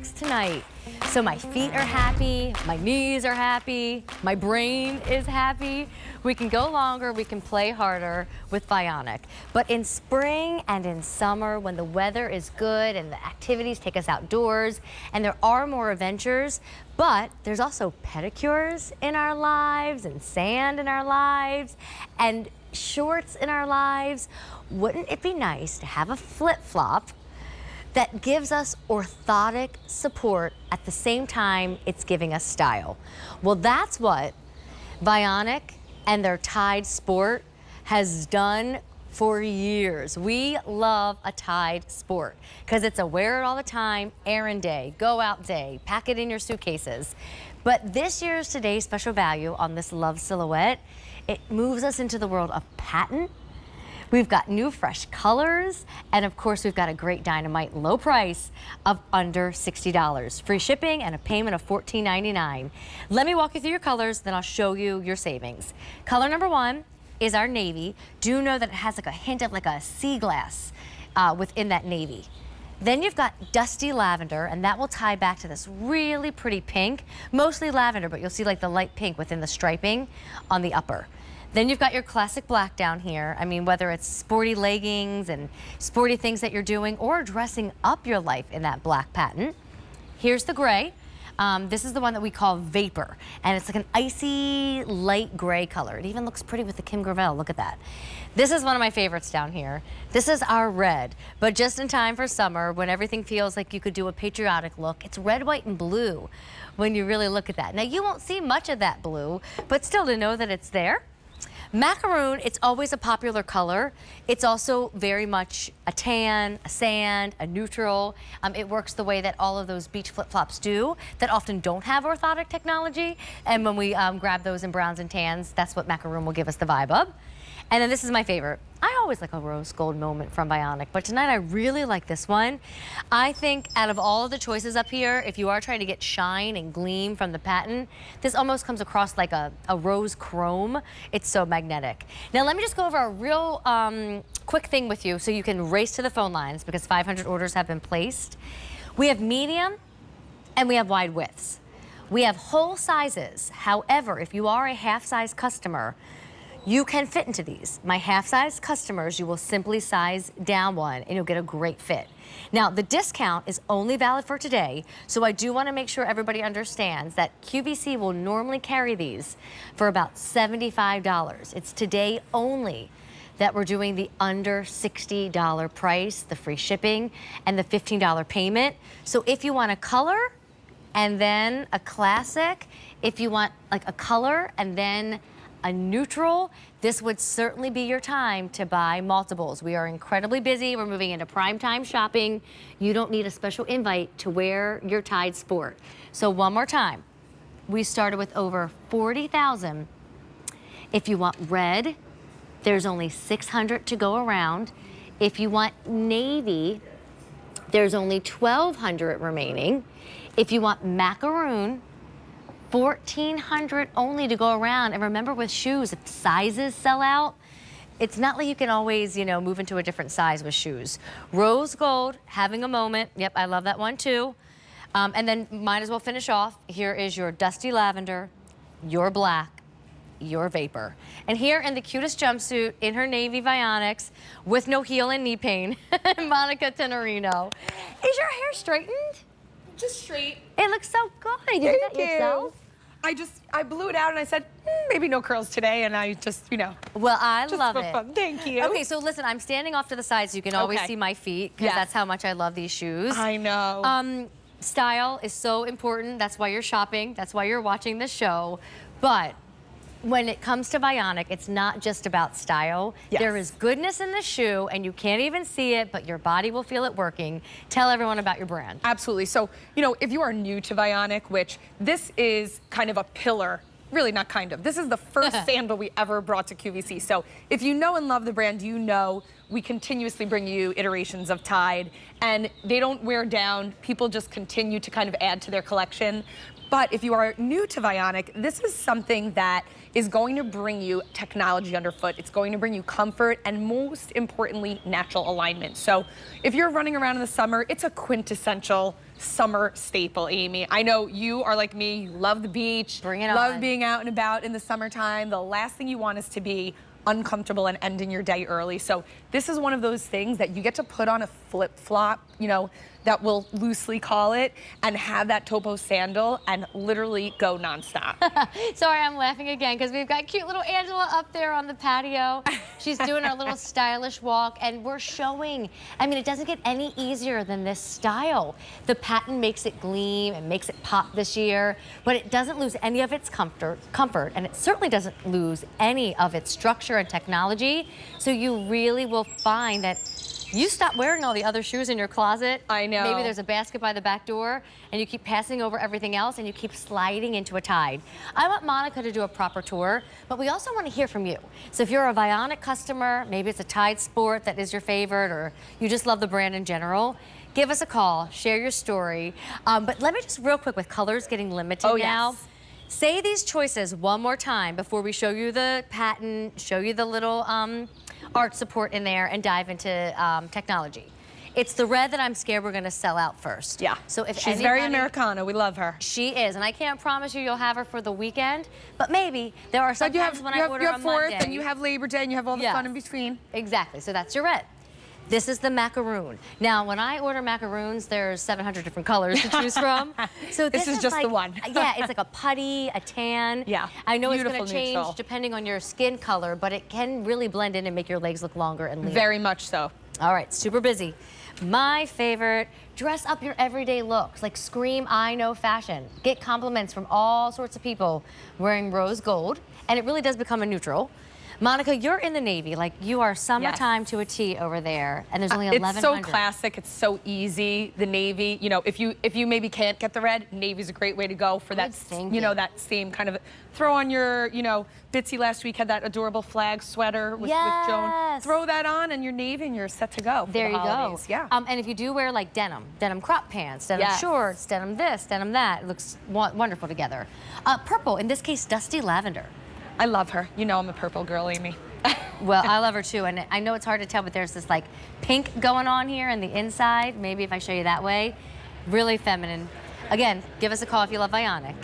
Bionics tonight. So my feet are happy, my knees are happy, my brain is happy. We can go longer, we can play harder with Vionic. But in spring and in summer, when the weather is good and the activities take us outdoors, and there are more adventures, but there's also pedicures in our lives and sand in our lives and shorts in our lives. Wouldn't it be nice to have a flip-flop that gives us orthotic support at the same time it's giving us style? Well, that's what Vionic and their Tide Sport has done for years. We love a Tide Sport because it's a wear it all the time, errand day, go out day, pack it in your suitcases. But this year's Today's Special Value on this Love silhouette, it moves us into the world of patent. We've got new fresh colors, and of course we've got a great dynamite low price of under $60. Free shipping and a payment of $14.99. Let me walk you through your colors, then I'll show you your savings. Color number 1 is our navy. Do know that it has like a hint of like a sea glass within that navy. Then you've got dusty lavender, and that will tie back to this really pretty pink, mostly lavender, but you'll see like the light pink within the striping on the upper. Then you've got your classic black down here. I mean, whether it's sporty leggings and sporty things that you're doing or dressing up your life in that black patent. Here's the gray. This is the one that we call Vapor, and it's like an icy light gray color. It even looks pretty with the Kim Gravel. Look at that. This is one of my favorites down here. This is our red, but just in time for summer when everything feels like you could do a patriotic look. It's red, white, and blue when you really look at that. Now, you won't see much of that blue, but still to know that it's there. Macaroon, it's always a popular color. It's also very much a tan, a sand, a neutral. It works the way that all of those beach flip-flops do that often don't have orthotic technology. And when we grab those in browns and tans, that's what macaroon will give us the vibe of. And then this is my favorite. I always like a rose gold moment from Vionic, but tonight I really like this one. I think out of all of the choices up here, if you are trying to get shine and gleam from the patent, this almost comes across like a rose chrome. It's so magnetic. Now let me just go over a real quick thing with you so you can race to the phone lines because 500 orders have been placed. We have medium and we have wide widths. We have whole sizes. However, if you are a half-size customer, you can fit into these. My half-size customers, you will simply size down one and you'll get a great fit. Now, the discount is only valid for today, so I do want to make sure everybody understands that QVC will normally carry these for about $75. It's today only that we're doing the under $60 price, the free shipping, and the $15 payment. So if you want a color and then a classic, if you want like a color and then a neutral, this would certainly be your time to buy multiples. We are incredibly busy. We're moving into prime time shopping. You don't need a special invite to wear your Tide Sport. So one more time, we started with over 40,000. If you want red, there's only 600 to go around. If you want navy, there's only 1,200 remaining. If you want macaroon, 1,400 only to go around. And remember with shoes, if sizes sell out, it's not like you can always, you know, move into a different size with shoes. Rose gold, having a moment. Yep, I love that one too. And then might as well finish off. Here is your dusty lavender, your black, your vapor. And here in the cutest jumpsuit in her navy Vionics with no heel and knee pain, Monica Tenorino. Is your hair straightened? Just straight. It looks so good. You did that yourself? I blew it out and I said, maybe no curls today, and I just, you know. Well, I love it. Fun. Thank you. Okay, so listen, I'm standing off to the side so you can always see my feet, because that's how much I love these shoes. I know. Style is so important. That's why you're shopping. That's why you're watching this show. But when it comes to Vionic, it's not just about style. Yes. There is goodness in the shoe, and you can't even see it, but your body will feel it working. Tell everyone about your brand. Absolutely. So, you know, if you are new to Vionic, which this is kind of a pillar, really not kind of, this is the first sandal we ever brought to QVC. So if you know and love the brand, you know we continuously bring you iterations of Tide, and they don't wear down. People just continue to kind of add to their collection. But if you are new to Vionic, this is something that is going to bring you technology underfoot. It's going to bring you comfort and, most importantly, natural alignment. So if you're running around in the summer, it's a quintessential summer staple, Amy. I know you are like me, you love the beach, Bring it on. love being out and about in the summertime. The last thing you want is to be uncomfortable and ending your day early. So this is one of those things that you get to put on a flip-flop, you know, that we'll loosely call it, and have that topo sandal and literally go nonstop. Sorry, I'm laughing again because we've got cute little Angela up there on the patio. She's doing her little stylish walk, and we're showing. I mean, it doesn't get any easier than this style. The patent makes it gleam and makes it pop this year, but it doesn't lose any of its comfort, and it certainly doesn't lose any of its structure and technology. So you really will find that you stop wearing all the other shoes in your closet. I know. Maybe there's a basket by the back door, and you keep passing over everything else, and you keep sliding into a Tide. I want Monica to do a proper tour, but we also want to hear from you. So if you're a Vionic customer, maybe it's a Tide sport that is your favorite, or you just love the brand in general, give us a call, share your story. But let me just real quick, with colors getting limited now, say these choices one more time before we show you the patent, show you the little arch support in there, and dive into technology. It's the red that I'm scared we're gonna sell out first. Yeah, so if she's very Americana, we love her. She is, and I can't promise you'll have her for the weekend, but maybe. There are some times when I order on Monday. You have 4th, and you have Labor Day, and you have all the fun in between. Exactly, so that's your red. This is the macaroon. Now, when I order macaroons, there's 700 different colors to choose from. So this is just like, the one. Yeah, it's like a putty, a tan. Yeah, I know it's beautiful gonna change neutral. depending on your skin color, but it can really blend in and make your legs look longer and leaner. Very much so. All right, super busy. My favorite, dress up your everyday looks, like scream, I know fashion. Get compliments from all sorts of people wearing rose gold, and it really does become a neutral. Monica, you're in the navy, like you are summertime to a T over there, and there's only 1,100. It's so classic, it's so easy. The navy, you know, if you maybe can't get the red, navy's a great way to go for that, you know, that same kind of, throw on your, you know, Bitsy last week had that adorable flag sweater with Joan. Throw that on and your navy and you're set to go. There you go. Yeah. And if you do wear like denim crop pants, denim shorts, denim this, denim that, it looks wonderful together. Purple, in this case, dusty lavender. I love her. You know I'm a purple girl, Amy. Well, I love her too, and I know it's hard to tell, but there's this like pink going on here in the inside. Maybe if I show you that way, really feminine. Again, give us a call if you love Vionic.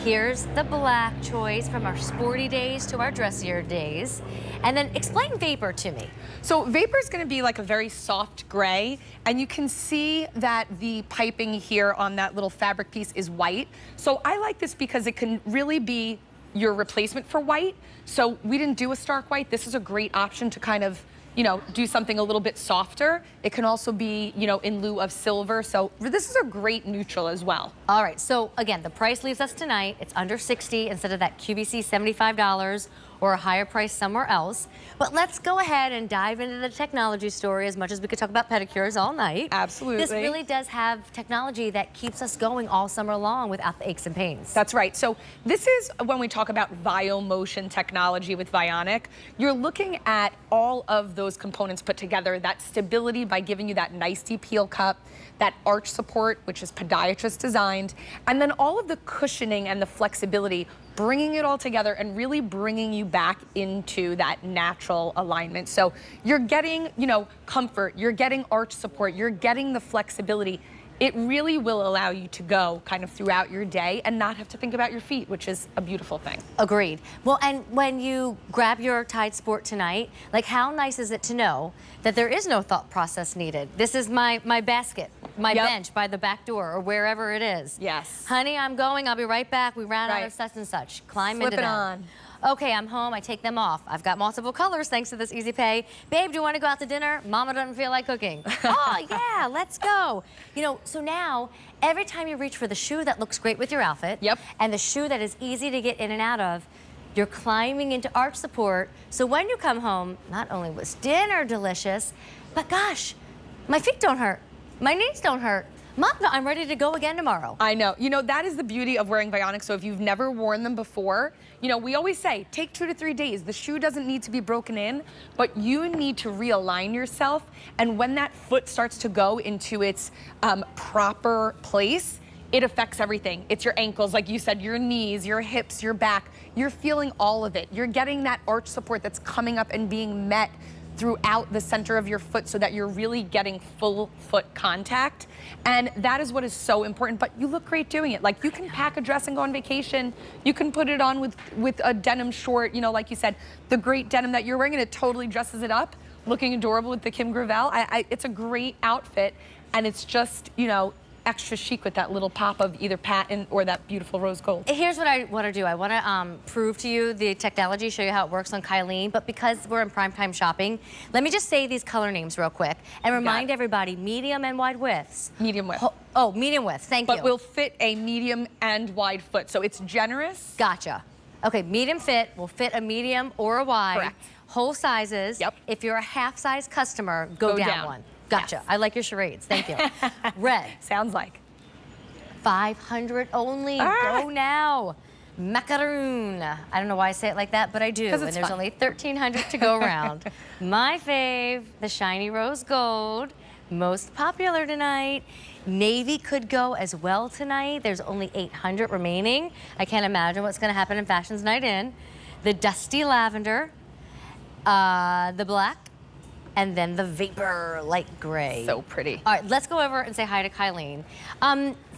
Here's the black choice from our sporty days to our dressier days. And then explain Vapor to me. So Vapor is going to be like a very soft gray, and you can see that the piping here on that little fabric piece is white. So I like this because it can really be your replacement for white. So we didn't do a stark white. This is a great option to kind of, you know, do something a little bit softer. It can also be, you know, in lieu of silver. So this is a great neutral as well. All right, so again, the price leaves us tonight. It's under $60 instead of that QVC $75 or a higher price somewhere else. But let's go ahead and dive into the technology story, as much as we could talk about pedicures all night. Absolutely. This really does have technology that keeps us going all summer long without the aches and pains. That's right. So this is when we talk about VioMotion technology with Vionic. You're looking at all of those components put together, that stability by giving you that nice deep heel cup, that arch support, which is podiatrist designed, and then all of the cushioning and the flexibility, bringing it all together and really bringing you back into that natural alignment. So you're getting, you know, comfort, you're getting arch support, you're getting the flexibility. It really will allow you to go kind of throughout your day and not have to think about your feet, which is a beautiful thing. Agreed. Well, and when you grab your Tide Sport tonight, like how nice is it to know that there is no thought process needed? This is my basket, my bench by the back door or wherever it is. Yes. Honey, I'm going, I'll be right back. We ran out of such and such. Climb into them. on. Okay, I'm home, I take them off. I've got multiple colors thanks to this easy pay. Babe, do you want to go out to dinner? Mama doesn't feel like cooking. Oh yeah, let's go. You know, so now every time you reach for the shoe that looks great with your outfit, and the shoe that is easy to get in and out of, you're climbing into arch support. So when you come home, not only was dinner delicious, but gosh, my feet don't hurt. My knees don't hurt. Mom, I'm ready to go again tomorrow. I know. You know, that is the beauty of wearing Vionic. So if you've never worn them before, you know, we always say, take 2 to 3 days. The shoe doesn't need to be broken in, but you need to realign yourself. And when that foot starts to go into its proper place, it affects everything. It's your ankles, like you said, your knees, your hips, your back. You're feeling all of it. You're getting that arch support that's coming up and being met throughout the center of your foot so that you're really getting full foot contact. And that is what is so important, but you look great doing it. Like, you can pack a dress and go on vacation. You can put it on with a denim short, you know, like you said, the great denim that you're wearing, and it totally dresses it up, looking adorable with the Kim Gravel. It's a great outfit, and it's just, you know, extra chic with that little pop of either patent or that beautiful rose gold. Here's what I want to do. I want to prove to you the technology, show you how it works on Kylene, but because we're in primetime shopping, let me just say these color names real quick and remind everybody, medium and wide widths. Medium width. Oh, medium width, thank you. But will fit a medium and wide foot, so it's generous. Gotcha. Okay, medium fit will fit a medium or a wide. Correct. Whole sizes. Yep. If you're a half size customer, go down one. Gotcha. Yes. I like your charades. Thank you. Red. Sounds like. 500 only. Go now. Macaroon. I don't know why I say it like that, but I do. And there's fun. only 1,300 to go around. My fave, the shiny rose gold. Most popular tonight. Navy could go as well tonight. There's only 800 remaining. I can't imagine what's going to happen in Fashions Night In. The dusty lavender. The black. And then the vapor light gray. So pretty. All right, let's go over and say hi to Kylene.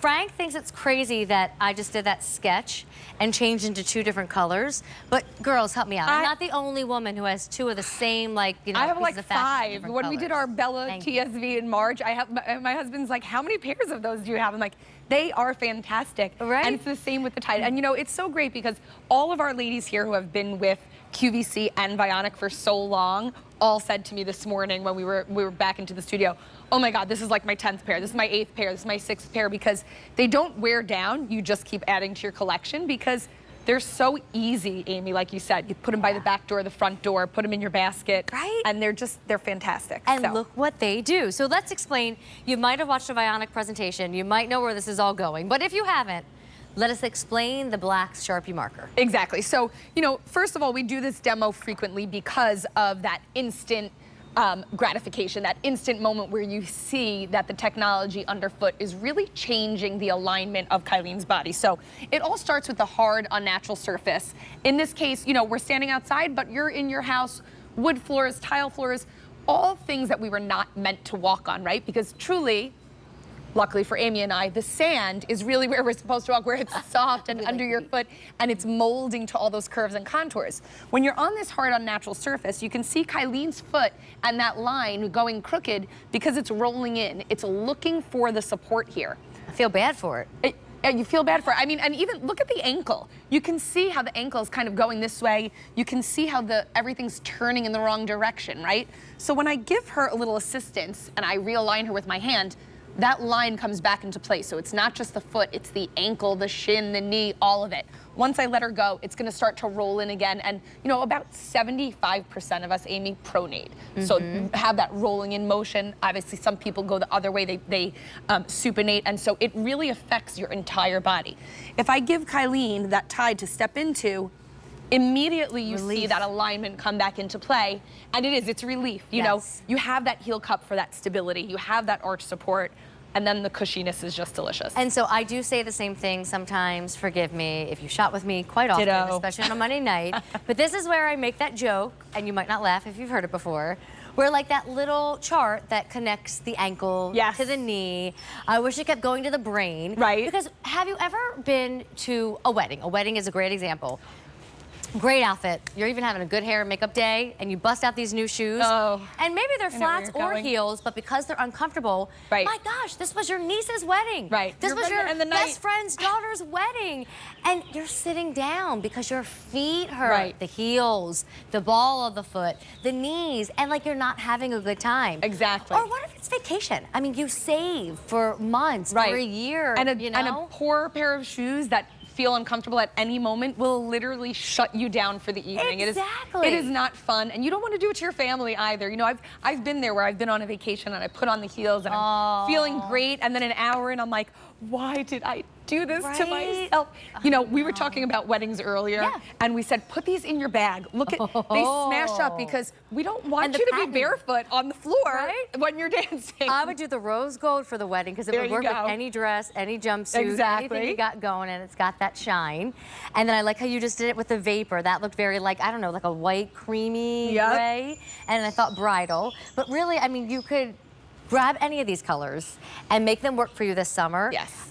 Frank thinks it's crazy that I just did that sketch and changed into 2 different colors. But girls, help me out. I'm not the only woman who has 2 of the same, like, you know, I have like pieces of fashion 5. When we did our Bella TSV in March, I have my husband's like, how many pairs of those do you have? I'm like, they are fantastic. Right. And it's the same with the tie. And you know, it's so great because all of our ladies here who have been with QVC and Vionic for so long all said to me this morning when we were back into the studio, oh my God, this is like my 10th pair, this is my 8th pair, this is my 6th pair, because they don't wear down. You just keep adding to your collection because they're so easy, Amy, like you said. You put them by the back door, the front door, put them in your basket. Right. And they're fantastic. And look what they do. So let's explain. You might have watched a Vionic presentation. You might know where this is all going. But if you haven't, let us explain the black Sharpie marker. Exactly. So, you know, first of all, we do this demo frequently because of that instant gratification, that instant moment where you see that the technology underfoot is really changing the alignment of Kylene's body. So it all starts with the hard, unnatural surface. In this case, you know, we're standing outside, but you're in your house, wood floors, tile floors, all things that we were not meant to walk on, right? Because truly, luckily for Amy and I, the sand is really where we're supposed to walk, where it's soft and under your foot, and it's molding to all those curves and contours. When you're on this hard, unnatural surface, you can see Kylene's foot and that line going crooked because it's rolling in. It's looking for the support here. I feel bad for it. You feel bad for it. I mean, and even look at the ankle. You can see how the ankle is kind of going this way. You can see how everything's turning in the wrong direction, right? So when I give her a little assistance and I realign her with my hand, that line comes back into place. So it's not just the foot, it's the ankle, the shin, the knee, all of it. Once I let her go, it's gonna start to roll in again. And you know, about 75% of us, Amy, pronate. So have that rolling in motion. Obviously, some people go the other way, they supinate, and so it really affects your entire body. If I give Kylene that tide to step into, immediately you see that alignment come back into play, and it's relief. You know, you have that heel cup for that stability, you have that arch support, and then the cushiness is just delicious. And so I do say the same thing sometimes, forgive me, if you shop with me quite often, especially on a Monday night. But this is where I make that joke, and you might not laugh if you've heard it before, where like that little chart that connects the ankle to the knee. I wish it kept going to the brain. Right. Because have you ever been to a wedding? A wedding is a great example. Great outfit. You're even having a good hair and makeup day, and you bust out these new shoes. And maybe they're flats or heels, but because they're uncomfortable, my gosh, this was your niece's wedding. This was your best friend's daughter's wedding. And you're sitting down because your feet hurt. The heels, the ball of the foot, the knees, and like you're not having a good time. Exactly. Or what if it's vacation? I mean, you save for months, for a year, and you know? And a poor pair of shoes that feel uncomfortable at any moment will literally shut you down for the evening. Exactly. It is not fun, and you don't want to do it to your family either. You know, I've been there where I've been on a vacation and I put on the heels and I'm feeling great, and then an hour in I'm like, why did I do this to Right? myself. You know, we were talking about weddings earlier, Yeah. and we said, put these in your bag. Look at, they smash up because we don't want And the you to pattern. be barefoot on the floor Right? when you're dancing. I would do the rose gold for the wedding because it There would you work with go. any dress, any jumpsuit, Exactly. anything you got going, and it's got that shine. And then I like how you just did it with the vapor. That looked very like, I don't know, like a white, creamy Yep. gray. And I thought bridal. But really, I mean, you could grab any of these colors and make them work for you this summer. Yes.